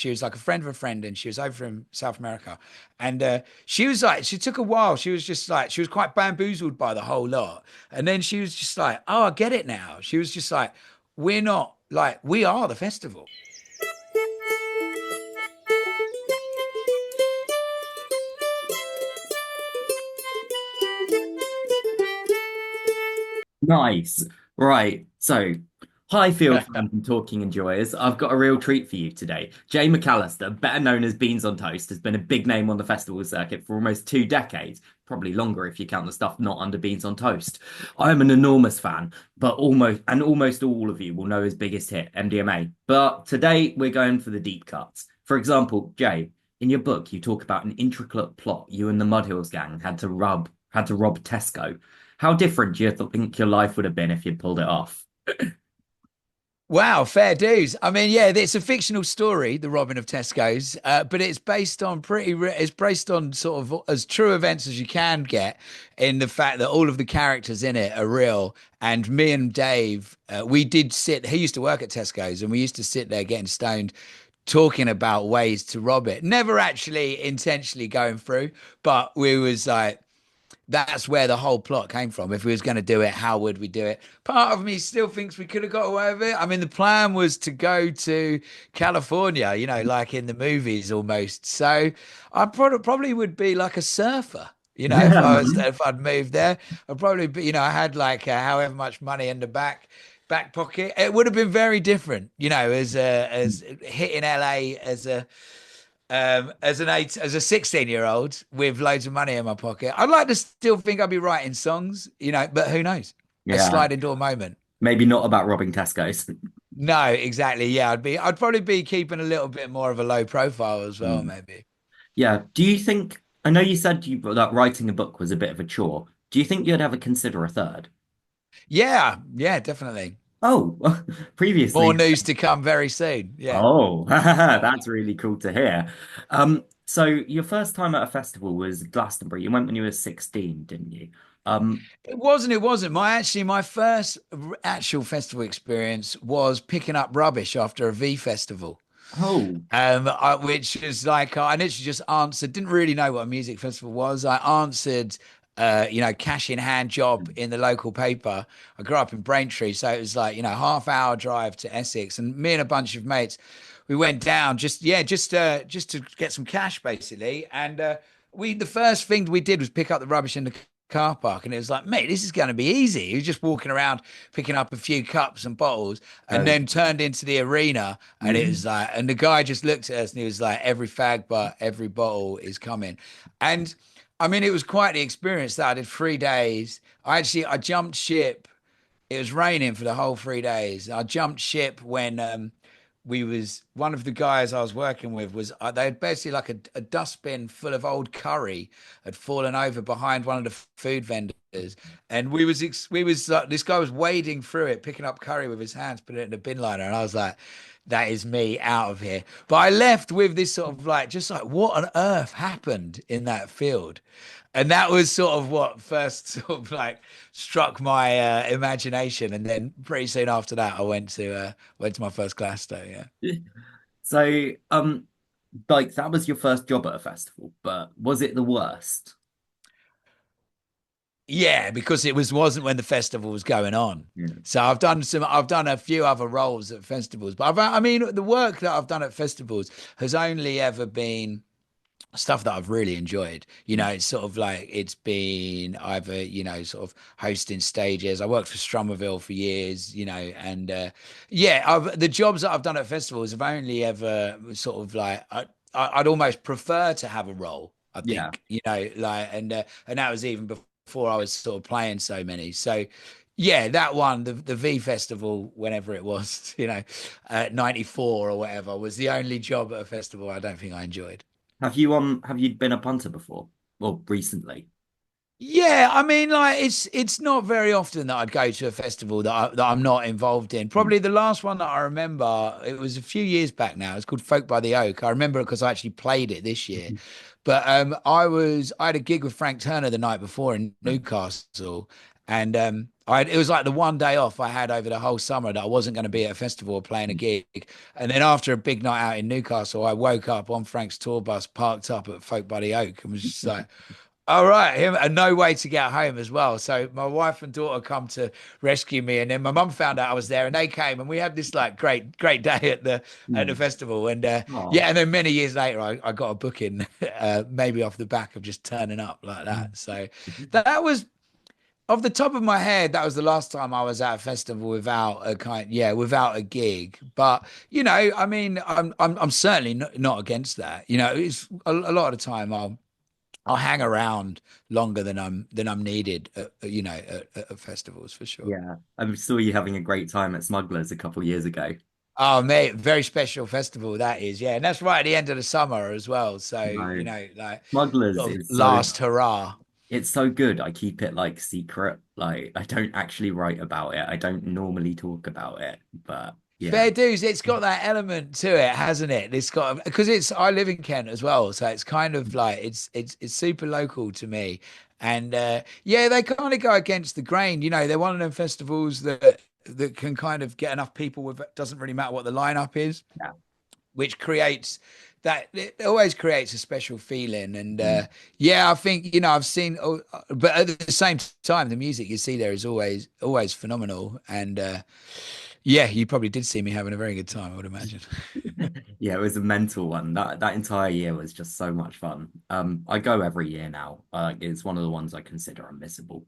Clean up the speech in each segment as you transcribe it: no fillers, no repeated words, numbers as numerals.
She was like a friend of a friend, and she was over from South America. And she was like, she took a while. She was just like, she was quite bamboozled by the whole lot. And then she was just like, oh, I get it now. She was just like, we're not like, we are the festival. Nice. Right. So, hi, field fans and talking enjoyers. I've got a real treat for you today. Jay McAllister, better known as Beans on Toast, has been a big name on the festival circuit for almost 2 decades, probably longer if you count the stuff not under Beans on Toast. I am an enormous fan, but almost all of you will know his biggest hit, MDMA. But today we're going for the deep cuts. For example, Jay, in your book, you talk about an intricate plot you and the Mudhills gang had to rob Tesco. How different do you think your life would have been if you'd pulled it off? Wow, fair dues. I mean, yeah, it's a fictional story, The Robin of Tesco's, but it's based on it's based on sort of as true events as you can get, in the fact that all of the characters in it are real. And me and Dave, we did sit. He used to work at Tesco's, and we used to sit there getting stoned, talking about ways to rob it. Never actually intentionally going through, but we was like, that's where the whole plot came from. If we was going to do it, how would we do it? Part of me still thinks we could have got away with it. I mean, the plan was to go to California, like in the movies almost. So I probably would be like a surfer. Yeah, man. If I'd moved there, I'd probably be, I had like however much money in the back pocket. It would have been very different, as hitting LA as a 16-year-old with loads of money in my pocket. I'd like to still think I'd be writing songs, but who knows? A Yeah. sliding door moment. Maybe not about robbing Tesco's. No, exactly. Yeah, I'd probably be keeping a little bit more of a low profile as well, Mm. maybe. Yeah. Do you think, I know you said that writing a book was a bit of a chore. Do you think you'd ever consider a third? Yeah, yeah, definitely. Oh, More previously. news to come very soon. Yeah. Oh, that's really cool to hear. So your first time at a festival was Glastonbury. You went when you were 16, didn't you? Um, It wasn't. My first actual festival experience was picking up rubbish after a V festival. oh, Which is like I literally just answered. Didn't really know what a music festival was. I answered, cash in hand job in the local paper. I grew up in Braintree, so it was like half-hour drive to Essex, and me and a bunch of mates, we went down just to get some cash basically, and we the first thing we did was pick up the rubbish in the car park, and it was like, mate, this is going to be easy. He was just walking around picking up a few cups and bottles, and oh, then turned into the arena, and it was like, and the guy just looked at us and he was like, every fag but every bottle is coming. And I mean, it was quite the experience. That I did 3 days. I jumped ship. It was raining for the whole 3 days. I jumped ship when we was one of the guys I was working with was they had basically like a dustbin full of old curry had fallen over behind one of the food vendors, and we was this guy was wading through it, picking up curry with his hands, putting it in a bin liner, and I was like, that is me out of here. But I left with this sort of like, just like, what on earth happened in that field? And that was sort of what first sort of like struck my imagination. And then pretty soon after that, I went to my first class day. Yeah. so like that was your first job at a festival, but was it the worst? Yeah, because it wasn't when the festival was going on. Yeah. So I've done a few other roles at festivals, but I mean, the work that I've done at festivals has only ever been stuff that I've really enjoyed. It's sort of like it's been either, sort of hosting stages. I worked for Strummerville for years, and yeah, the jobs that I've done at festivals have only ever sort of like I'd almost prefer to have a role. I Yeah. think, like, and that was even before I was sort of playing so many. So yeah, that one, the V Festival, whenever it was, 94 or whatever, was the only job at a festival I don't think I enjoyed. Have you been a punter before? Well, recently. Yeah, I mean, like it's not very often that I'd go to a festival that I'm not involved in. Mm. Probably the last one that I remember, it was a few years back now. It's called Folk by the Oak. I remember because I actually played it this year. But I had a gig with Frank Turner the night before in Newcastle, And it was like the one day off I had over the whole summer that I wasn't going to be at a festival or playing a gig. And then after a big night out in Newcastle, I woke up on Frank's tour bus, parked up at Folk Buddy Oak, and was just like, all right, him, and no way to get home as well. So my wife and daughter come to rescue me, and then my mum found out I was there, and they came, and we had this like great day at the Mm. festival. And Oh, yeah, and then many years later, I got a booking, maybe off the back of just turning up like that. So that was off the top of my head, that was the last time I was at a festival without without a gig. But I mean, I'm certainly not against that. It's a lot of the time I'll hang around longer than I'm needed, at festivals for sure. yeah. I saw you having a great time at Smugglers a couple of years ago. Oh, mate, very special festival that is, yeah, and that's right at the end of the summer as well. So No, like Smugglers sort of is so last hurrah. it's so good. I keep it like secret. Like I don't actually write about it. I don't normally talk about it, but yeah. Fair dues. It's got that element to it, hasn't it? It's got because I live in Kent as well, so it's kind of like it's super local to me. And yeah, they kind of go against the grain. They're one of them festivals that can kind of get enough people with it doesn't really matter what the lineup is, Yeah. which creates that it always creates a special feeling. And Mm. yeah, I think I've seen, but at the same time, the music you see there is always phenomenal. And yeah, you probably did see me having a very good time, I would imagine. Yeah, it was a mental one. That entire year was just so much fun. I go every year now. It's one of the ones I consider unmissable.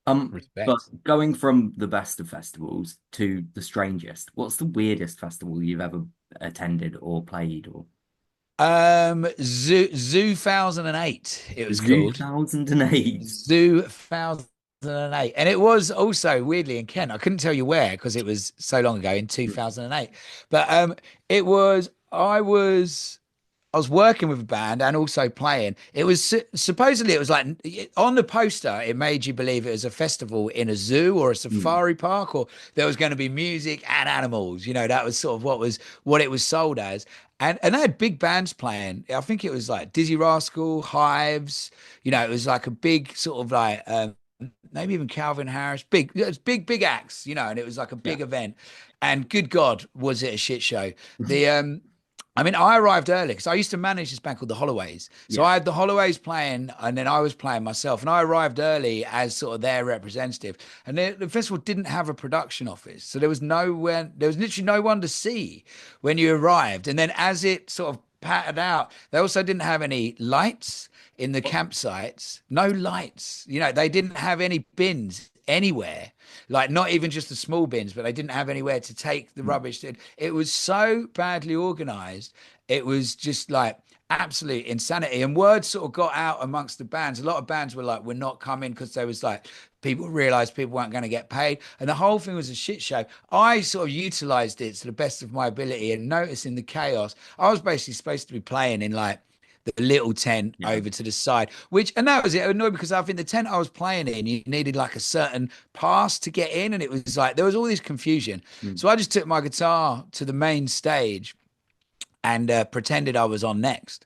But Respect. going from the best of festivals to the strangest, what's the weirdest festival you've ever attended or played or Zoo 2008, it was Zoo called. 2008? Zoo 2008. And it was also weirdly in Kent. I couldn't tell you where because it was so long ago in 2008. But it was I was working with a band and also playing. It was supposedly it was like on the poster, it made you believe it was a festival in a zoo or a Mm. safari park, or there was going to be music and animals. That was sort of what it was sold as. And they had big bands playing. I think it was like Dizzy Rascal, Hives. It was like a big sort of like maybe even Calvin Harris. It was big acts. And it was like a Yeah. big event. And good God, was it a shit show? The I mean, I arrived early because I used to manage this band called the Holloways. So Yeah. I had the Holloways playing, and then I was playing myself. And I arrived early as sort of their representative. And the festival didn't have a production office, so there was literally no one to see when you arrived. And then as it sort of pattered out, they also didn't have any lights in the campsites. No lights. They didn't have any bins anywhere, like not even just the small bins, but they didn't have anywhere to take the rubbish. It was so badly organized. It was just like absolute insanity. And words sort of got out amongst the bands. A lot of bands were like, we're not coming because there was like, people realized people weren't going to get paid. And the whole thing was a shit show. I sort of utilized it to the best of my ability, and noticing the chaos. I was basically supposed to be playing in like the little tent Yeah. over to the side, and that was it. Annoyed because I think the tent I was playing in, you needed like a certain pass to get in, and it was like there was all this confusion. Mm. So I just took my guitar to the main stage and pretended I was on next,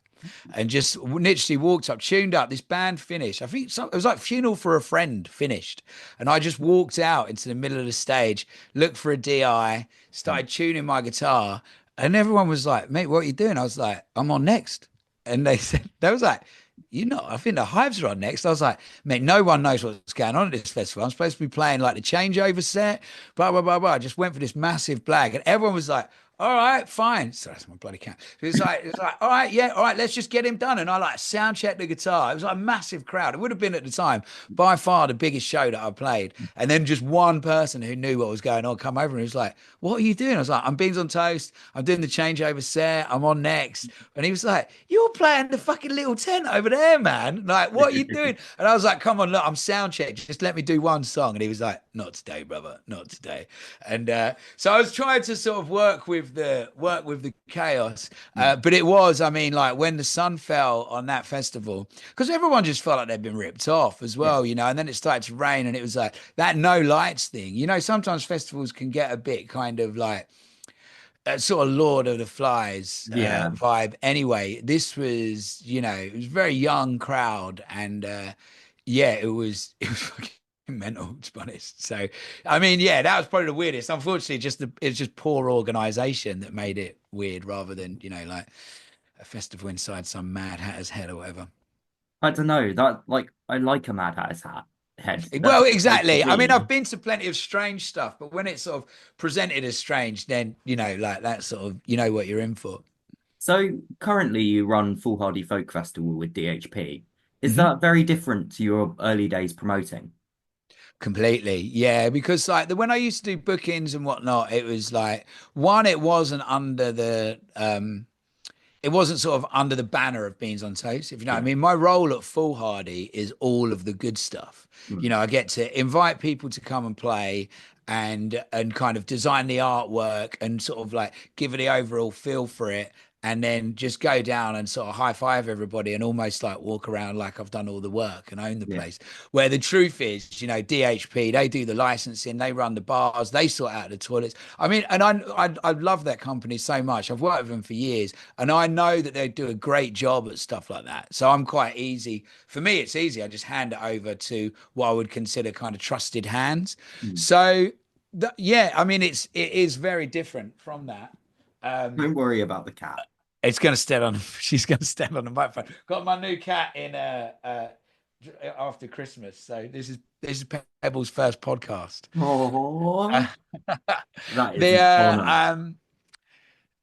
and just literally walked up, tuned up. This band finished. I think it was like Funeral for a Friend finished, and I just walked out into the middle of the stage, looked for a DI, started tuning my guitar, and everyone was like, "Mate, what are you doing?" I was like, "I'm on next," and they was like, "You know, I think the Hives are on next." I was like, "Mate, no one knows what's going on at this festival. I'm supposed to be playing like the changeover set, blah blah blah blah." I just went for this massive blag, and everyone was like, all right, fine. So that's my bloody cat. It's like, all right, yeah, all right, let's just get him done. And I like sound checked the guitar. It was like a massive crowd. It would have been at the time by far the biggest show that I played. And then just one person who knew what was going on come over and he was like, "What are you doing?" I was like, "I'm beans on toast. I'm doing the changeover set. I'm on next." And he was like, "You're playing the fucking little tent over there, man. Like, what are you doing?" And I was like, "Come on, look, I'm sound checked. Just let me do one song." And he was like, "Not today, brother. Not today." And so I was trying to sort of work with the chaos, but it was, I mean, like when the sun fell on that festival, because everyone just felt like they'd been ripped off as Yeah. well, and then it started to rain, and it was like that no lights thing. Sometimes festivals can get a bit kind of like sort of Lord of the Flies Yeah. vibe. Anyway, this was, it was a very young crowd, and yeah, it was fucking mental, to be honest. So, I mean, yeah, that was probably the weirdest. Unfortunately, it's just poor organization that made it weird, rather than like a festival inside some Mad Hatter's head or whatever. I don't know that like I like a Mad Hatter's hat head. That's Well, a good place to exactly. I mean, I've be. been to plenty of strange stuff, but when it's sort of presented as strange, then like that sort of what you're in for. So currently you run Foolhardy Folk Festival with DHP. Is Mhm. that very different to your early days promoting? Completely. Yeah. Because like when I used to do bookings and whatnot, it was like one, it wasn't under it wasn't sort of under the banner of Beans on Toast, if you know what I Yeah. mean. My role at Foolhardy is all of the good stuff. Mm. I get to invite people to come and play and kind of design the artwork and sort of like give it the overall feel for it. And then just go down and sort of high five everybody and almost like walk around like I've done all the work and own the Yeah. place. Where the truth is, DHP, they do the licensing, they run the bars, they sort out the toilets. I mean, and I love that company so much. I've worked with them for years, and I know that they do a great job at stuff like that. So I'm quite easy. For me, it's easy. I just hand it over to what I would consider kind of trusted hands. Mm. So yeah, I mean, it is very different from that. Um, Don't worry about the cat. it's gonna stand on. She's gonna stand on the microphone. Got my new cat in after Christmas. So this is Pebble's first podcast. Uh, Oh, that is the an honor.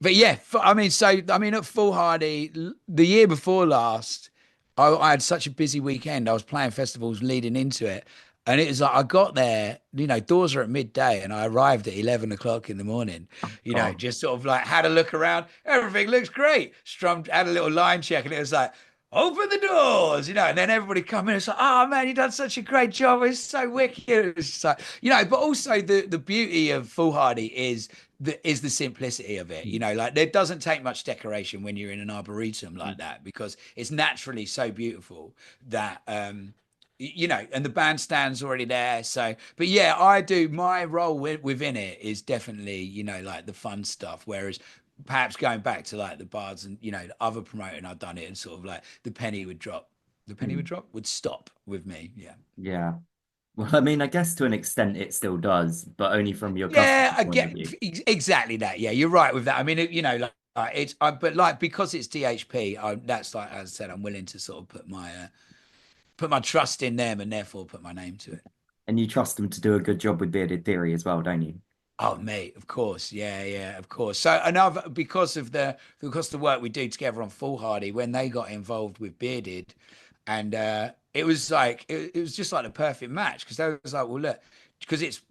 But yeah, I mean, so I mean, at Foolhardy, the year before last, I had such a busy weekend. I was playing festivals leading into it, and it was like I got there. Doors are at midday, and I arrived at 11 o'clock in the morning. God. Just sort of like had a look around. Everything looks great. Strummed, had a little line check, and it was like, open the doors, and then everybody come in. It's like, oh man, you done such a great job. It's so wicked. It's just like, but also the beauty of Foolhardy is the simplicity of it. Mm. Like there doesn't take much decoration when you're in an arboretum like that, because it's naturally so beautiful that and the bandstand's already there. So, but yeah, I do my role within it is definitely like the fun stuff, whereas perhaps going back to like the bards and the other promoting I've done it, and sort of like the penny would Mm. drop would stop with me. Yeah. Yeah. Well, I mean, I guess to an extent it still does, but only from your Yeah, customer's I point of get view. exactly that. Yeah, you're right with that. I mean, it's but like because it's DHP, that's like as I said, I'm willing to sort of put my trust in them and therefore put my name to it. And you trust them to do a good job with Bearded Theory as well, don't you? Oh, mate, of course. Yeah, yeah, of course. So another because of the work we do together on Foolhardy, when they got involved with Bearded, and it was like it was just like the perfect match, because they was like, well, look, because it's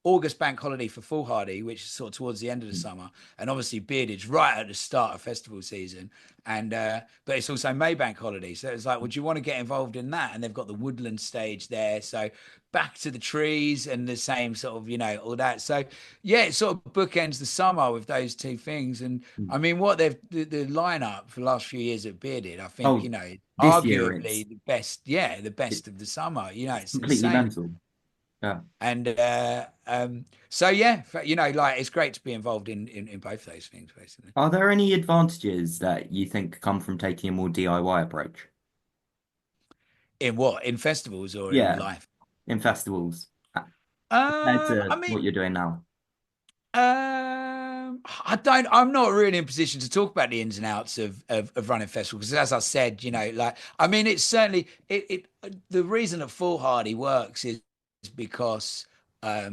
August bank holiday for Foolhardy, which is sort of towards the end of the Mm. summer, and obviously Bearded's right at the start of festival season, and but it's also May bank holiday, so it's like, would you want to get involved in that? And they've got the woodland stage there, so back to the trees and the same sort of all that. So yeah, it sort of bookends the summer with those two things. And Mm. I mean, what the lineup for the last few years at Bearded, I think, Oh, this year arguably the best, yeah, the it, best of the summer. it's It's completely insane. mental. Yeah. And so yeah, like it's great to be involved in both those things, basically. Are there any advantages that you think come from taking a more DIY approach? In what? In festivals or in Yeah, life? in festivals compared I to what mean, you're doing now. I'm not really in a position to talk about the ins and outs of running festivals, because as I said, like, I mean, it's certainly the reason that Foolhardy works is because I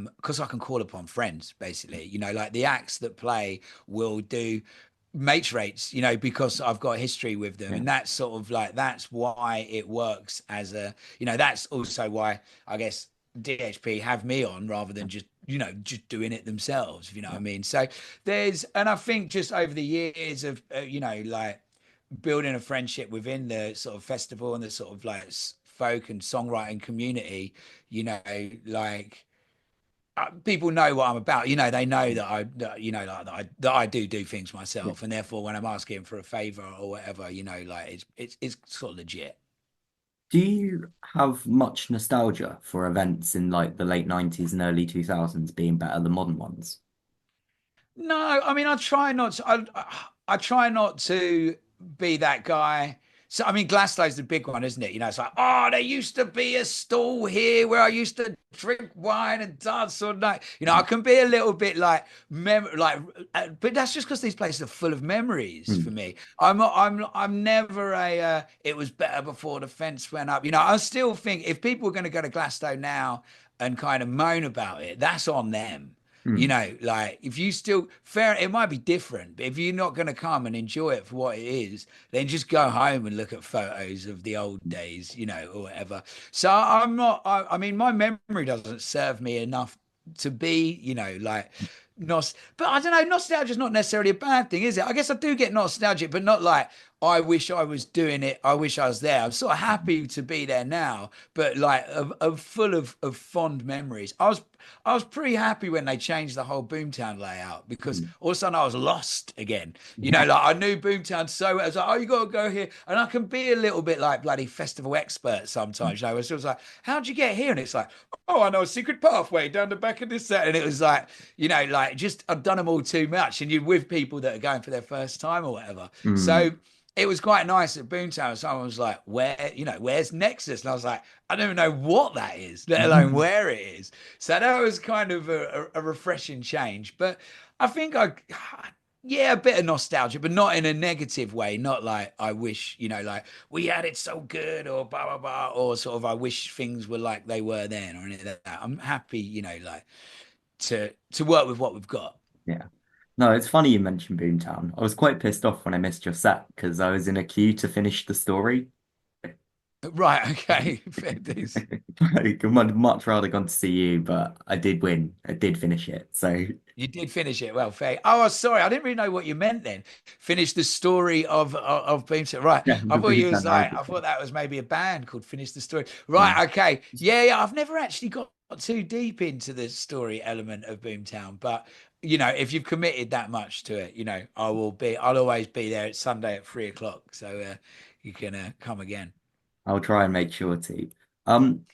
can call upon friends, basically. Like the acts that play will do mates rates, because I've got a history with them, Yeah. and that's sort of like that's why it works as that's also why I guess DHP have me on rather than just doing it themselves, if you know what I Yeah. mean. So and I think just over the years of like building a friendship within the sort of festival and the sort of like folk and songwriting community, like people know what I'm about. They know that I do things Yeah. myself, and therefore when I'm asking for a favor or whatever, like it's sort of legit. Do you have much nostalgia for events in like the late 90s and early 2000s being better than modern ones? No, I mean I try not to. I try not to be that guy So I mean, Glasgow's the big one, isn't it? You know, it's like, oh, there used to be a stall here where I used to drink wine and dance all night. You know, I can be a little bit like, but that's just because these places are full of memories Mm, for me. I'm never a. It was better before the fence went up. You know, I still think if people are going to go to Glasgow now and kind of moan about it, that's on them. You mm, know, like if you still fair, it might be different, but if you're not going to come and enjoy it for what it is, then just go home and look at photos of the old days, you know, or whatever. So I'm not. I mean, my memory doesn't serve me enough to be, you know, like but I don't know. Nostalgia is not necessarily a bad thing, is it? I guess I do get nostalgic, but not like I wish I was doing it. I wish I was there. I'm sort of happy to be there now, but like of full of fond memories. I was pretty happy when they changed the whole Boomtown layout because mm. all of a sudden I was lost again. You know, Yeah. like I knew Boomtown so well. I was like, oh, you got to go here. And I can be a little bit like bloody festival expert sometimes. You know, it's like, how'd you get here? And it's like, oh, I know a secret pathway down the back of this set. And it was like, you know, like just I've done them all too much. And you're with people that are going for their first time or whatever. Mm, So it was quite nice at Boomtown. Someone was like, where, you know, where's Nexus? And I was like, I don't even know what that is, let alone mm. where it is. So that was kind of a refreshing change. But I think yeah, a bit of nostalgia, but not in a negative way. Not like I wish, you know, like we had it so good or blah, blah, blah, or sort of I wish things were like they were then or anything like that. I'm happy, you know, like to work with what we've got. Yeah. No, it's funny you mentioned Boomtown. I was quite pissed off when I missed your set because I was in a queue to finish the story. Right. Okay. Fair dues. Like, I'd much rather gone to see you, but I did win. I did finish it. So You did finish it well, fair. Oh, sorry, I didn't really know what you meant then. Finish the story of Boomtown. Right. yeah, I the thought you was Boomtown like, I album. thought that was maybe a band called Finish the Story. No. Right, okay. Yeah, yeah. I've never actually got too deep into the story element of Boomtown, but you know, if you've committed that much to it, you know, I'll always be there. It's Sunday at 3 o'clock. So you can come again. I'll try and make sure to. Um,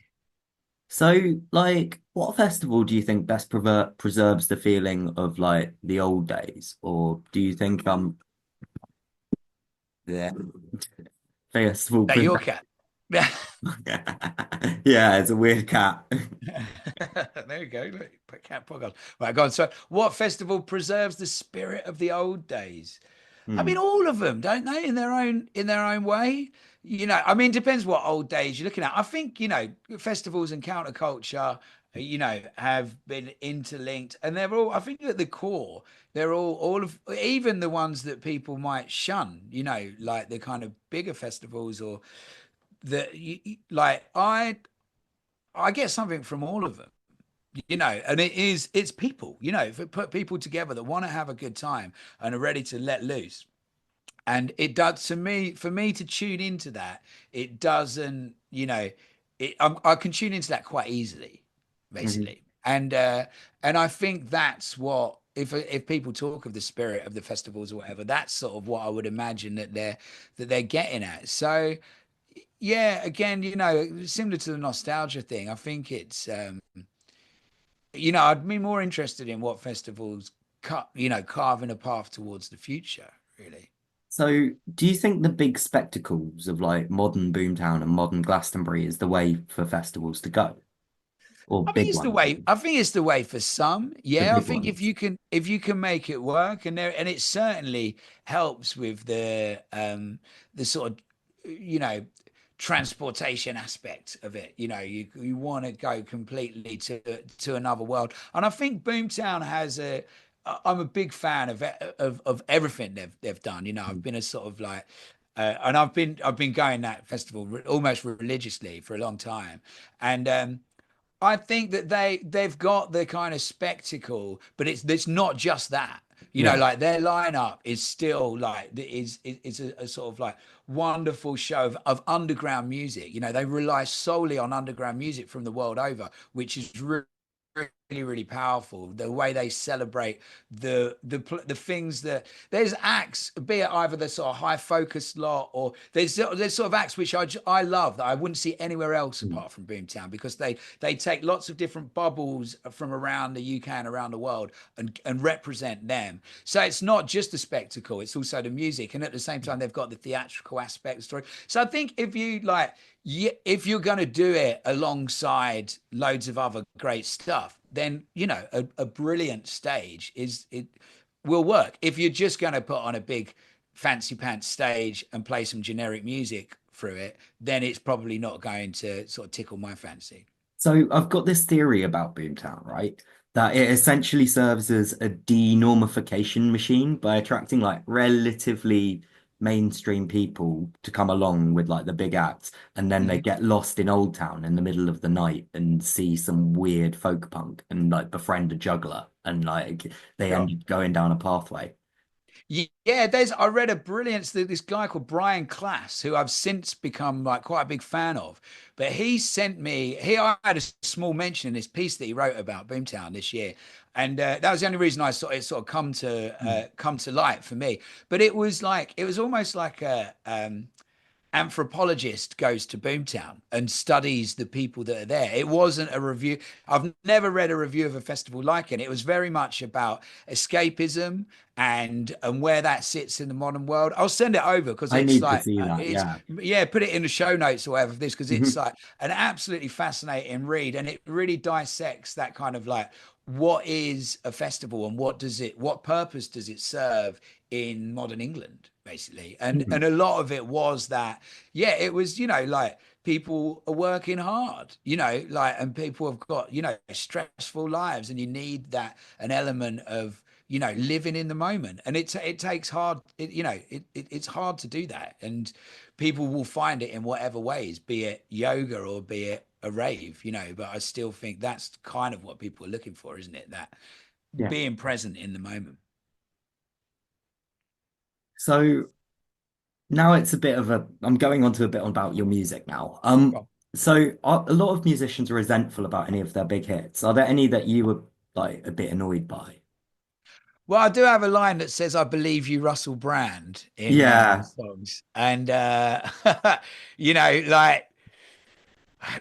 so like, what festival do you think best preserves the feeling of like the old days, or do you think the festival That your preserves? cat. Yeah, it's a weird cat. There you go. Look, put cat podcast. Right, go on. So, what festival preserves the spirit of the old days? I mean, Hmm. all of them, don't they? In their own way. You know, I mean, depends what old days you're looking at. I think you know festivals and counterculture, you know, have been interlinked, and they're all. I think at the core, they're all of even the ones that people might shun. You know, like the kind of bigger festivals or like I get something from all of them, you know, and it's people, you know, if it put people together that want to have a good time and are ready to let loose. And it does to me, for me to tune into that, it doesn't, you know, I can tune into that quite easily, Mhm. basically. And I think that's what if people talk of the spirit of the festivals or whatever, that's sort of what I would imagine that they're getting at. So yeah, again, you know, similar to the nostalgia thing, I think it's you know, I'd be more interested in what festivals cut, you know, carving a path towards the future, really. So, do you think the big spectacles of like modern Boomtown and modern Glastonbury is the way for festivals to go, or I think big it's the ones, way. I think it's the way for some. the Yeah, I big think ones? if you can make it work, and it certainly helps with the sort of you know transportation aspect of it. You know, you want to go completely to another world, and I think Boomtown has a. I'm a big fan of everything they've done. You know, I've been a sort of like. And I've been going that festival almost religiously for a long time, and I think that they've got the kind of spectacle, but it's not just that. You know, Yeah. like their lineup is still like is a sort of like wonderful show of underground music. You know, they rely solely on underground music from the world over, which is really really powerful. The way they celebrate the things that there's acts, be it either the sort of high focus lot or there's sort of acts which I love that I wouldn't see anywhere else Mm. apart from Boomtown because they take lots of different bubbles from around the UK and around the world and represent them. So it's not just the spectacle; it's also the music, and at the same time they've got the theatrical aspect of the story. So I think if you like if you're going to do it alongside loads of other great stuff, then a brilliant stage is it will work. If you're just going to put on a big fancy pants stage and play some generic music through it, then it's probably not going to sort of tickle my fancy. So I've got this theory about Boomtown, right? That it essentially serves as a denormification machine by attracting like relatively mainstream people to come along with like the big acts, and then they Mhm. get lost in Old Town in the middle of the night and see some weird folk punk and like befriend a juggler, and like they Sure. end up going down a pathway. Yeah, there's I read a brilliance that this guy called Brian Class, who I've since become like quite a big fan of. But he sent me I had a small mention in this piece that he wrote about Boomtown this year. And that was the only reason I saw it sort of come to light for me. But it was almost like a anthropologist goes to Boomtown and studies the people that are there. It wasn't a review. I've never read a review of a festival like it. It was very much about escapism and where that sits in the modern world. I'll send it over because I it's need to like see that. it's Yeah. yeah, put it in the show notes or whatever for this because it's Mhm. like an absolutely fascinating read and it really dissects that kind of like what is a festival and what purpose does it serve in modern England basically and Mhm. a lot of it was that yeah, it was, like people are working hard, like, and people have got, stressful lives, and you need that an element of, living in the moment. And it takes hard, it's hard to do that. And people will find it in whatever ways, be it yoga or be it a rave, but I still think that's kind of what people are looking for, isn't it? That Yeah. being present in the moment. So now it's a bit of a, I'm going on to a bit about your music now. So a lot of musicians are resentful about any of their big hits. Are there any that you were like a bit annoyed by? Well, I do have a line that says, "I believe you, Russell Brand," in one of my Yeah. songs, and like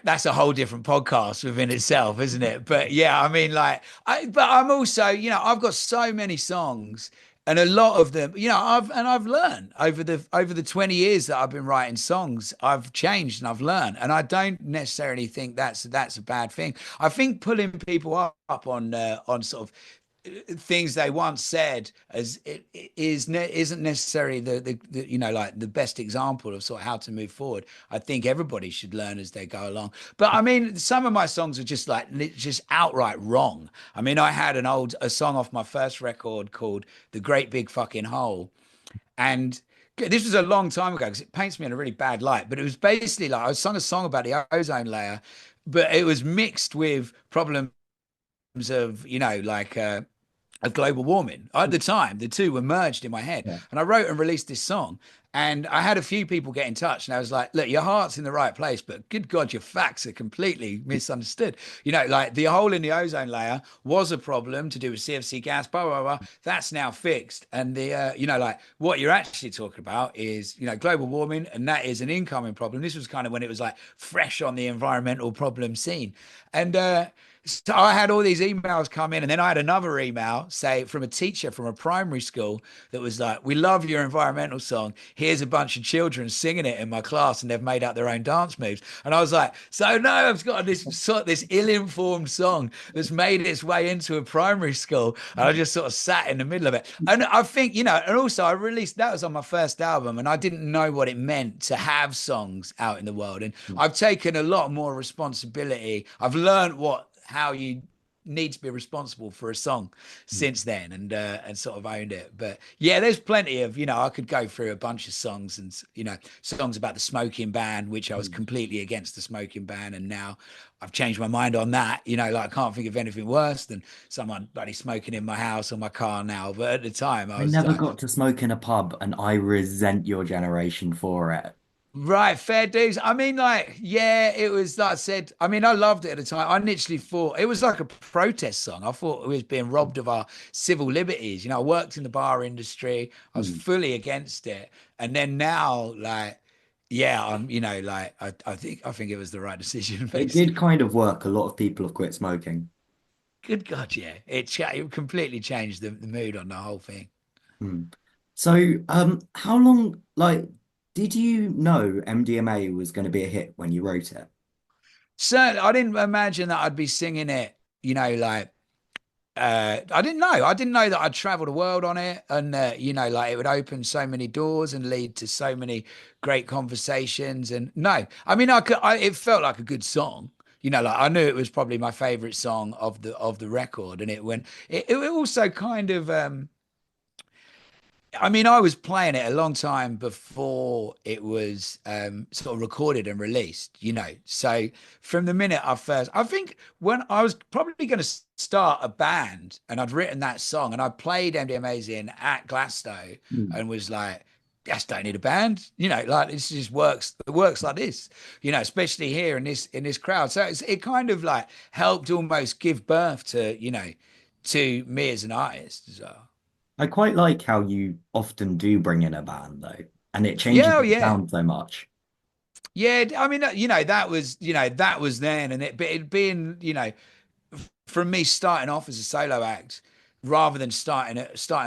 that's a whole different podcast within itself, isn't it? But yeah, I mean, but I'm also, I've got so many songs, and a lot of them, I've learned over the 20 years that I've been writing songs, I've changed and I've learned, and I don't necessarily think that's a bad thing. I think pulling people up on sort of things they once said as isn't necessarily the like the best example of sort of how to move forward. I think everybody should learn as they go along. But I mean, some of my songs are just like just outright wrong. I mean, I had a song off my first record called "The Great Big Fucking Hole," and this was a long time ago because it paints me in a really bad light. But it was basically like I sung a song about the ozone layer, but it was mixed with problems of of global warming. At the time, the two were merged in my head. Yeah. And I wrote and released this song. And I had a few people get in touch, and I was like, look, your heart's in the right place, but good God, your facts are completely misunderstood. Like the hole in the ozone layer was a problem to do with CFC gas, blah, blah, blah. That's now fixed. And like what you're actually talking about is, global warming, and that is an incoming problem. This was kind of when it was like fresh on the environmental problem scene. And, so I had all these emails come in, and then I had another email say from a teacher from a primary school that was like, "We love your environmental song. Here's a bunch of children singing it in my class, and they've made up their own dance moves." And I was like, "So no, I've got this ill-informed song that's made its way into a primary school," and I just sort of sat in the middle of it. And I think and also I released that was on my first album, and I didn't know what it meant to have songs out in the world, and I've taken a lot more responsibility. I've learned how you need to be responsible for a song since then and sort of owned it. But yeah, there's plenty of, I could go through a bunch of songs and, songs about the smoking ban, which I was completely against the smoking ban. And now I've changed my mind on that. Like I can't think of anything worse than someone bloody smoking in my house or my car now. But at the time I I was never like, got to smoke in a pub, and I resent your generation for it. Right, fair dues. I mean, like, yeah, it was like I said. I mean, I loved it at the time. I literally thought it was like a protest song. I thought we was being robbed of our civil liberties. I worked in the bar industry. I was Hmm. fully against it. And then now, like, yeah, like, I think it was the right decision, It did basically. kind of work. A lot of people have quit smoking. Good God, yeah, it completely changed the mood on the whole thing. Hmm. So, how long, like, did you know MDMA was going to be a hit when you wrote it? Certainly, I didn't imagine that I'd be singing it. Like. I didn't know. I didn't know that I'd travel the world on it, and like it would open so many doors and lead to so many great conversations. And no, I mean, it felt like a good song. Like I knew it was probably my favorite song of the record, and it also kind of I mean, I was playing it a long time before it was sort of recorded and released, So from the minute I think when I was probably going to start a band and I'd written that song and I played MDMA's in at Glasgow Hmm. and was like, just don't need a band, like this just works. It works like this, especially here in this crowd. So it kind of like helped almost give birth to, to me as an artist as well. I quite like how you often do bring in a band though, and it changes Yeah, oh, the yeah. sound so much. Yeah, I mean, that was then, but it being, from me starting off as a solo act, rather than starting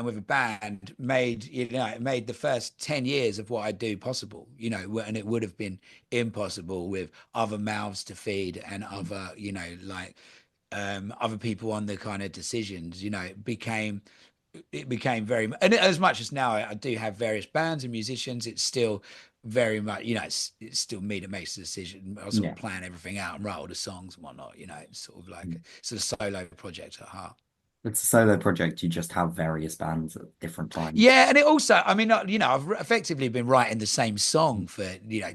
with a band, it made the first 10 years of what I do possible, and it would have been impossible with other mouths to feed and other, like other people on the kind of decisions. It became very, and as much as now I do have various bands and musicians, it's still very much, it's still me that makes the decision. I sort Yeah. of plan everything out and write all the songs and whatnot. It's sort of like it's a solo project at heart. It's a solo project. You just have various bands at different times. Yeah, and it also, I mean, I've effectively been writing the same song for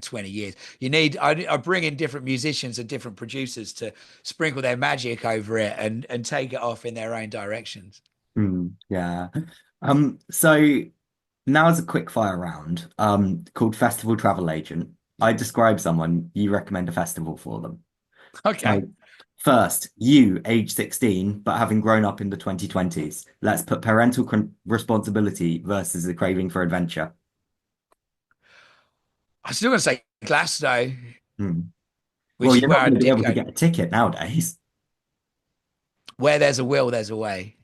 20 years. I bring in different musicians and different producers to sprinkle their magic over it and take it off in their own directions. Yeah. So now is a quick fire round, called Festival Travel Agent. I describe someone, you recommend a festival for them. Okay. So first, you, age 16, but having grown up in the 2020s. Let's put parental responsibility versus a craving for adventure. I'm still gonna say Glasgow, Hmm. Well, which is you're where not I going to be did able to go. get a ticket nowadays. Where there's a will, there's a way.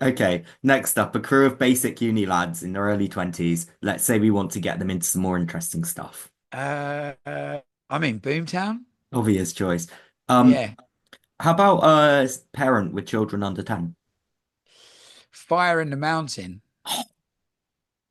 Okay, next up, a crew of basic uni lads in their early 20s. Let's say we want to get them into some more interesting stuff. I'm in Boomtown. Obvious choice. Um, Yeah, how about a parent with children under 10? Fire in the Mountain.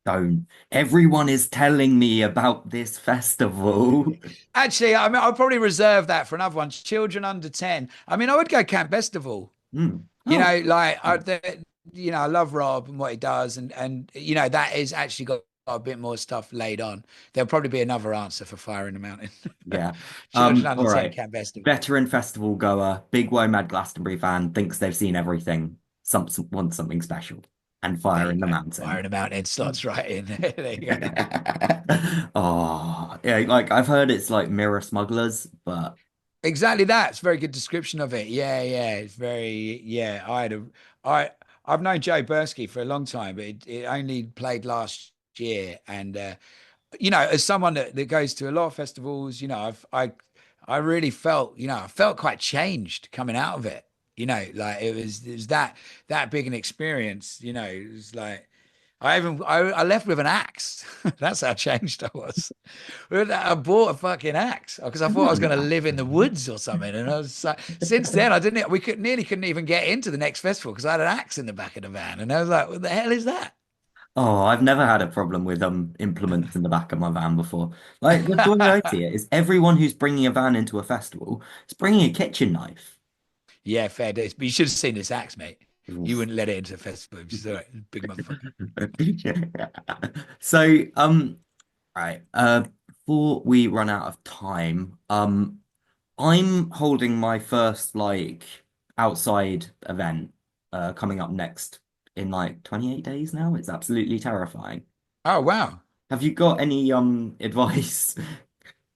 Don't. Everyone is telling me about this festival. Actually, I mean, I'll probably reserve that for another one. Children under 10. I mean, I would go Camp Festival. Hmm. Oh, Like I love Rob and what he does, and that is actually got a bit more stuff laid on. There'll probably be another answer for Fire in the Mountain. yeah. Children under All 10 right. Camp Festival. Veteran festival goer, big WOMAD Glastonbury fan, thinks they've seen everything, wants something special, and There fire you in the go. Fire in mountain. the Mountain slots right in. There you go. Oh, yeah, like I've heard it's like mirror smugglers, but Exactly that. It's a very good description of it. Yeah, yeah. It's very, yeah. I I've known Joe Bursky for a long time, but it only played last year. And as someone that goes to a lot of festivals, I really felt, I felt quite changed coming out of it. Like it was that big an experience. It was like I left with an axe. That's how changed I was. I bought a fucking axe because I thought I was going to live in the woods or something. And I was like, since then, I didn't. We nearly couldn't even get into the next festival because I had an axe in the back of the van, and I was like, "What the hell is that?" oh, I've never had a problem with implements in the back of my van before. Like the way I see it is everyone who's bringing a van into a festival is bringing a kitchen knife. Yeah, fair days. But you should have seen this axe, mate. You Oof. wouldn't let it into the festival. It's all right, big motherfucker. So, right, before we run out of time, I'm holding my first like outside event coming up next in like 28 days now. It's absolutely terrifying. Oh wow. Have you got any advice?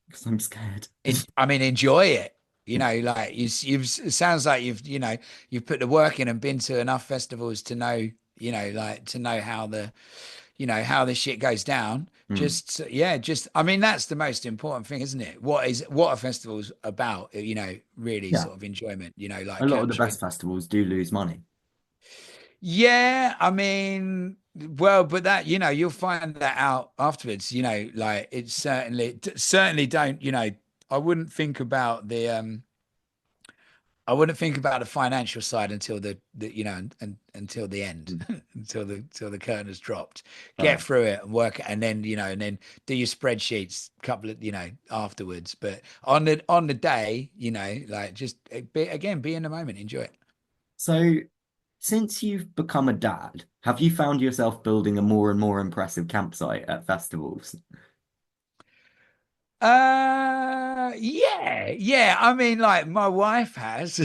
Because I'm scared. I mean, enjoy it. Like it sounds like you've put the work in and been to enough festivals to know, like to know how how the shit goes down. Hmm. I mean, that's the most important thing, isn't it? What a festival's about, really Yeah, sort of enjoyment, a like lot of the capturing. best festivals do lose money. Yeah, I mean, well, but that, you'll find that out afterwards, like it's certainly don't, I wouldn't think about the financial side until and until the end, Hmm. until the curtain has dropped. Get Fair. through it and work it, and then and then do your spreadsheets couple of afterwards. But on the day, like just be in the moment, enjoy it. So, since you've become a dad, have you found yourself building a more and more impressive campsite at festivals? Yeah. I mean, like my wife has.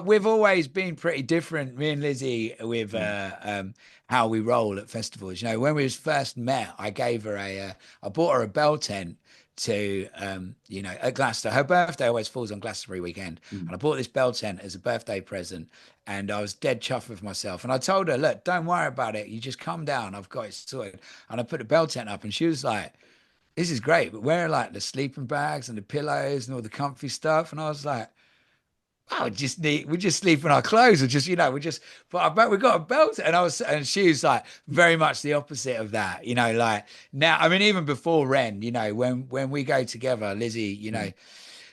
We've always been pretty different, me and Lizzie, with Mm, how we roll at festivals. When we was first met, I bought her a bell tent to at Glastonbury. Her birthday always falls on Glastonbury weekend, mm. and I bought this bell tent as a birthday present. And I was dead chuffed with myself. And I told her, look, don't worry about it. You just come down. I've got it sorted. And I put the bell tent up, and she was like, this is great, but where are like the sleeping bags and the pillows and all the comfy stuff? And I was like, oh, we just sleep in our clothes or just, but I bet we got a belt. And she was like very much the opposite of that, like now, I mean, even before Ren, when we go together, Mm.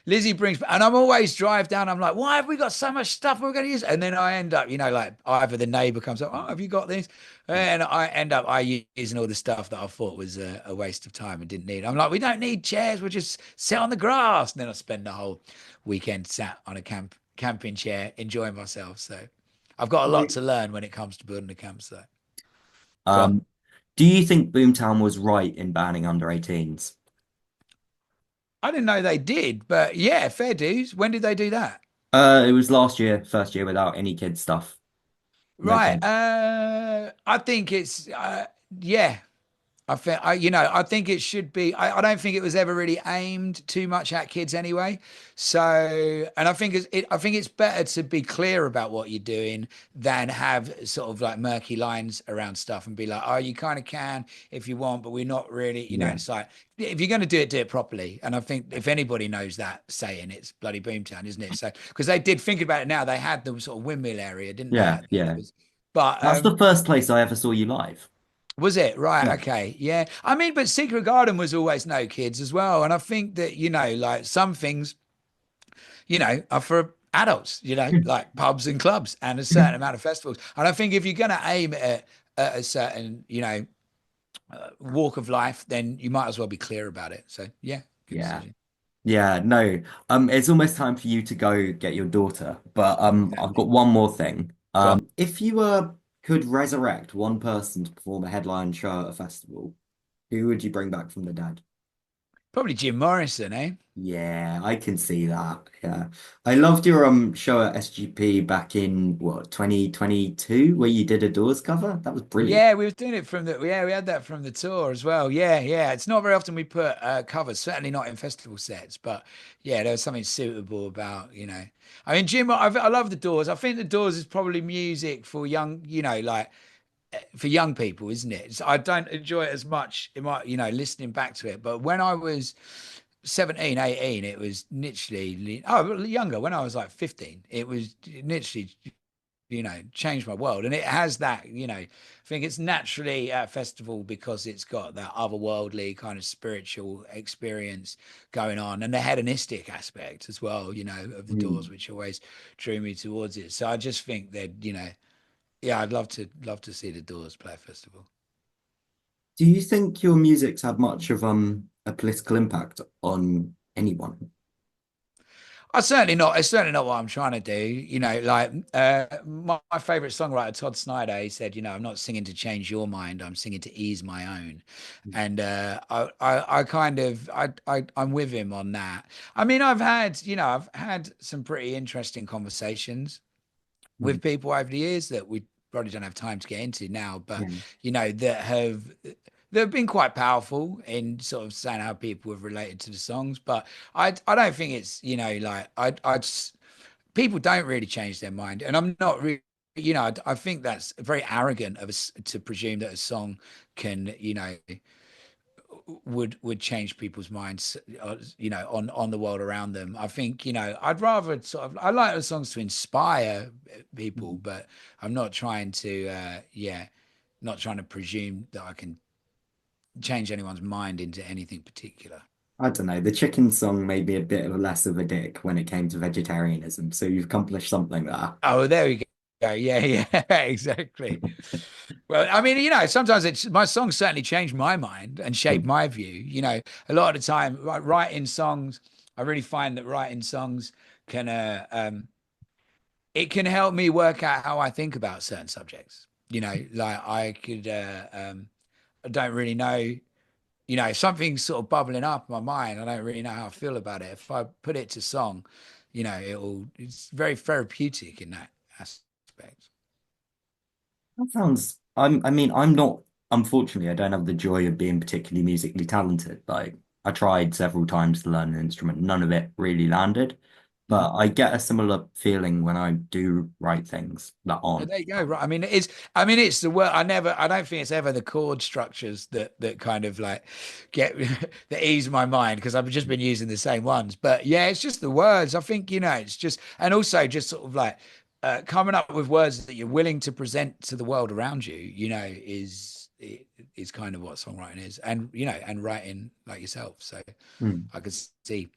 Lizzie brings, and I'm always drive down. I'm like, why have we got so much stuff we're going to use? And then I end up, like either the neighbor comes up, oh, have you got this? And I end up using all the stuff that I thought was a waste of time and didn't need. I'm like, we don't need chairs. We'll just sit on the grass. And then I spend the whole weekend sat on a camping chair enjoying myself. So I've got a lot Right. to learn when it comes to building a campsite. Go on. Um, do you think Boomtown was right in banning under 18s? I didn't know they did, but yeah, fair dues. When did they do that? It was last year, first year without any kids stuff. No Right. kids. I think it's yeah. I think it should be. I don't think it was ever really aimed too much at kids anyway. So, and I think it's better to be clear about what you're doing than have sort of like murky lines around stuff and be like, oh, you kind of can if you want, but we're not really. Yeah. It's like if you're going to do it properly. And I think if anybody knows that saying, it's bloody Boomtown, isn't it? So, because they did think about it now, they had the sort of windmill area, didn't they? Yeah, Out there that yeah. was, but That's the first place I ever saw you live. was it? Right. Yeah. Okay. Yeah. I mean, but Secret Garden was always no kids as well. And I think that, like some things, are for adults, like pubs and clubs and a certain amount of festivals. And I think if you're going to aim at a certain, walk of life, then you might as well be clear about it. So, yeah, good Yeah. decision. Yeah, no. It's almost time for you to go get your daughter. But I've got one more thing. Go on. If you could resurrect one person to perform a headline show at a festival, who would you bring back from the dead? Probably Jim Morrison, eh? Yeah, I can see that. Yeah. I loved your show at SGP back in what, 2022, where you did a Doors cover. That was brilliant. Yeah, we were doing it we had that from the tour as well. Yeah, yeah. It's not very often we put covers, certainly not in festival sets, but yeah, there was something suitable about, I mean, Jim, I love the Doors. I think the Doors is probably music for young, like for young people, isn't it? I don't enjoy it as much in my, listening back to it. But when I was 17, 18, it was literally, oh, younger, when I was like 15, it was literally changed my world. And it has that, I think it's naturally at a festival because it's got that otherworldly kind of spiritual experience going on and the hedonistic aspect as well, of the Doors, Mm. which always drew me towards it. So I just think that, yeah, I'd love to see the Doors play a festival. Do you think your music's had much of a political impact on anyone? It's certainly not what I'm trying to do. Like my favorite songwriter, Todd Snyder, he said, I'm not singing to change your mind, I'm singing to ease my own. And I kind of I'm with him on that. I mean, I've had some pretty interesting conversations Mm. with people over the years that we probably don't have time to get into now, but Yeah. that have that have been quite powerful in sort of saying how people have related to the songs. But I don't think it's, like people don't really change their mind, and I'm not really. I think that's very arrogant of us to presume that a song can, would change people's minds, on the world around them. I think, I'd rather I like the songs to inspire people, Mhm. but I'm not trying to, not trying to presume that I can change anyone's mind into anything particular. I don't know. The chicken song made me a bit of a less of a dick when it came to vegetarianism. So you've accomplished something there. Oh, there we go. Yeah, yeah, exactly. Well, I mean, sometimes my songs certainly changed my mind and shaped Mm. my view. A lot of the time, like writing songs, I really find that writing songs can, it can help me work out how I think about certain subjects. Like I could, I don't really know, if something's sort of bubbling up in my mind, I don't really know how I feel about it. If I put it to song, it's very therapeutic in that aspect. That sounds, I mean, I'm not, unfortunately, I don't have the joy of being particularly musically talented. Like, I tried several times to learn an instrument, none of it really landed. Mhm. But I get a similar feeling when I do write things that Well, aren't. there you go. Right. I mean, it's the word. I don't think it's ever the chord structures that kind of like get that ease my mind because I've just been using the same ones. But yeah, it's just the words. I think, it's just, and also just sort of like coming up with words that you're willing to present to the world around you, is kind of what songwriting is. And, and writing like yourself. So Hmm. I could see,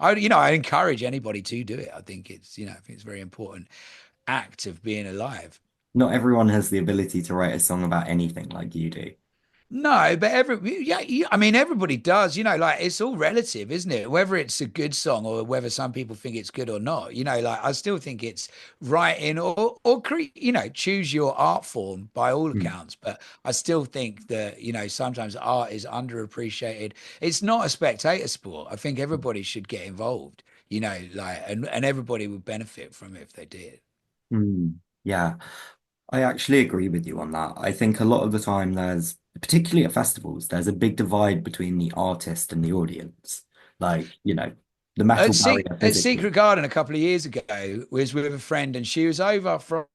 I encourage anybody to do it. I think I think it's very important act of being alive. Not everyone has the ability to write a song about anything like you do. No, but yeah, I mean, everybody does, like it's all relative, isn't it? Whether it's a good song or whether some people think it's good or not, like I still think it's writing or create, choose your art form by all Hmm. accounts. But I still think that, sometimes art is underappreciated. It's not a spectator sport. I think everybody should get involved, like, and everybody would benefit from it if they did. Hmm. Yeah. I actually agree with you on that. I think a lot of the time particularly at festivals, there's a big divide between the artist and the audience. Like, the metal barrier At physically. Secret Garden a couple of years ago was with a friend, and she was over from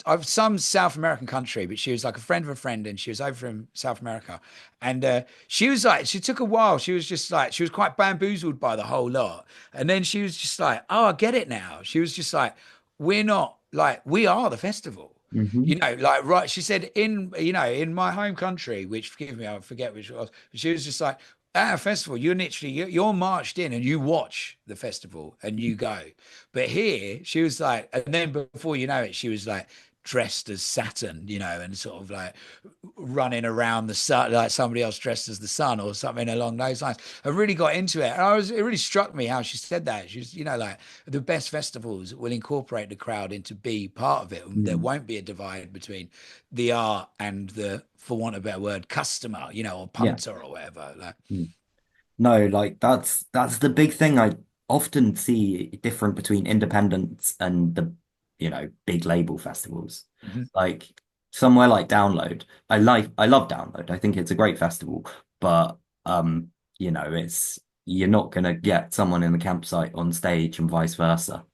of some South American country, but she was like a friend of a friend, and she was over from South America, and she was like, she took a while. She was just like, she was quite bamboozled by the whole lot, and then she was just like, oh, I get it now. She was just like, we're not like we are the festival. Hmm. Like right. She said in my home country, which forgive me, I forget which it was. But she was just like, at a festival, you're marched in and you watch the festival and you go. But here, she was like, and then before you know it, she was like dressed as Saturn, and sort of like running around the sun like somebody else dressed as the sun or something along those lines. I really got into it. And it really struck me how she said that. She's, like the best festivals will incorporate the crowd into be part of it. And there won't be a divide between the art and the, for want of a better word, customer, or Yeah. punter or whatever. Like, Mm. No, like that's the big thing I often see different between independents and the, big label festivals. mhm. Like somewhere like Download. I love Download. I think it's a great festival, but it's you're not gonna get someone in the campsite on stage and vice versa.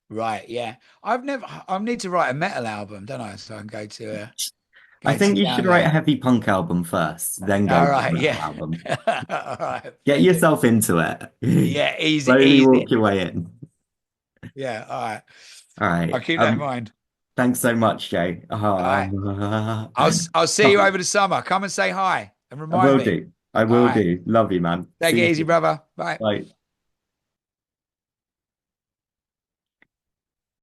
Right, yeah. I need to write a metal album, don't I? So I can I go to think you should write a Download. heavy punk album first, then go All to the right, metal yeah. album. All right, Get fair dues. yourself into it. Yeah, easy, Slowly easy. walk your way in. Yeah, all right. All I'll right. keep that in mind. Thanks so much, Jay. All right. I'll see you over the summer. Come and say hi and I remind will me. do. I All will right. do. Love you, man. Take See it you easy, soon. brother. Bye. Bye.